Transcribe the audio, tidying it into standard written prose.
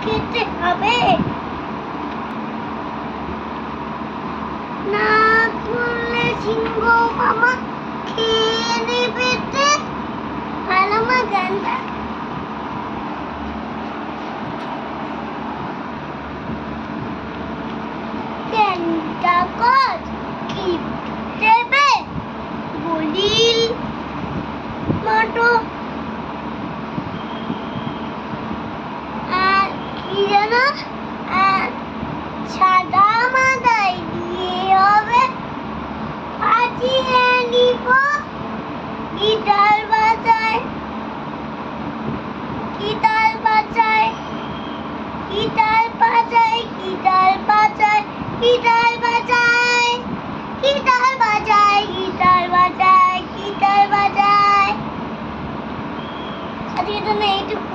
খেতে হবে না করলে সিংহ মামা খেয়ে নেবে আর আমার গানটা কাগজ কি দেবে বলিল মতো আর কি জানো আর সাদা মাদাই দিয়ে হবে পাঠিয়ে নিব গিটার বাজায় গিটার বাজায় গিটার বাজায় গিটার বাজায় গিটার বাজায় গিটার বাজায় গিটার বাজায় গিটার বাজায় আজকে তো এইটুকু